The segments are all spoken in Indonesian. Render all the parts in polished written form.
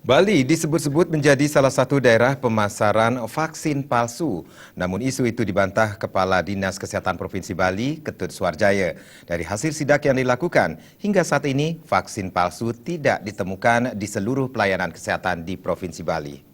Bali disebut-sebut menjadi salah satu daerah pemasaran vaksin palsu. Namun isu itu dibantah Kepala Dinas Kesehatan Provinsi Bali, Ketut Suarjaya. Dari hasil sidak yang dilakukan, hingga saat ini vaksin palsu tidak ditemukan di seluruh pelayanan kesehatan di Provinsi Bali.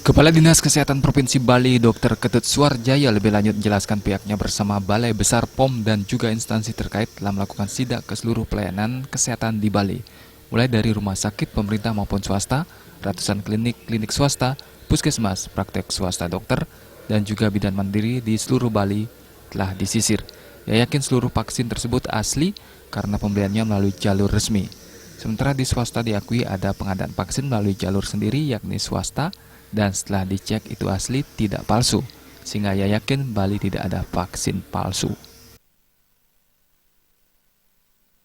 Kepala Dinas Kesehatan Provinsi Bali, Dr. Ketut Suarjaya lebih lanjut menjelaskan pihaknya bersama Balai Besar POM dan juga instansi terkait telah melakukan sidak ke seluruh pelayanan kesehatan di Bali, mulai dari rumah sakit pemerintah maupun swasta, ratusan klinik swasta, puskesmas, praktek swasta dokter, dan juga bidan mandiri di seluruh Bali telah disisir. Ia yakin seluruh vaksin tersebut asli karena pembeliannya melalui jalur resmi. Sementara di swasta diakui ada pengadaan vaksin melalui jalur sendiri yakni swasta, dan setelah dicek itu asli tidak palsu, sehingga ia yakin Bali tidak ada vaksin palsu.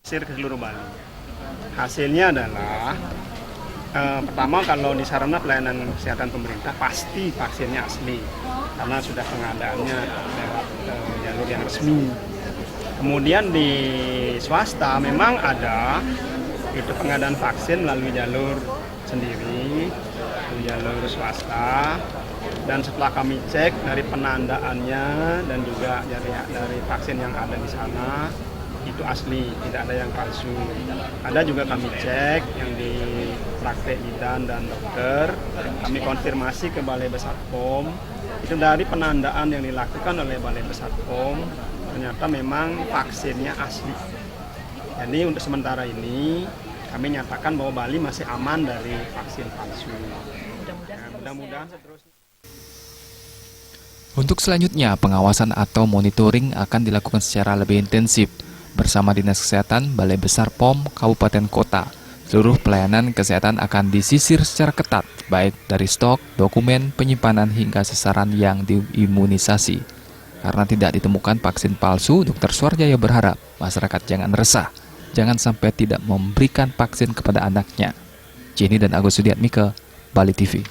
Ke seluruh Bali. Hasilnya adalah pertama, kalau di sarana pelayanan kesehatan pemerintah pasti vaksinnya asli karena sudah pengadaannya lewat jalur yang resmi. Kemudian di swasta memang ada itu pengadaan vaksin melalui jalur sendiri, jalur swasta, dan setelah kami cek dari penandaannya dan juga dari vaksin yang ada di sana itu asli, tidak ada yang palsu. Ada juga kami cek yang di praktek bidan dan dokter, kami konfirmasi ke Balai Besar POM, itu dari penandaan yang dilakukan oleh Balai Besar POM ternyata memang vaksinnya asli. Jadi untuk sementara ini kami nyatakan bahwa Bali masih aman dari vaksin palsu. Mudah-mudahan seterusnya. Untuk selanjutnya, pengawasan atau monitoring akan dilakukan secara lebih intensif bersama Dinas Kesehatan, Balai Besar POM, Kabupaten Kota. Seluruh pelayanan kesehatan akan disisir secara ketat, baik dari stok, dokumen, penyimpanan hingga sasaran yang diimunisasi. Karena tidak ditemukan vaksin palsu, Dr. Suarjaya berharap masyarakat jangan resah. Jangan sampai tidak memberikan vaksin kepada anaknya. Jenny dan Agus Sudiatmike, Bali TV.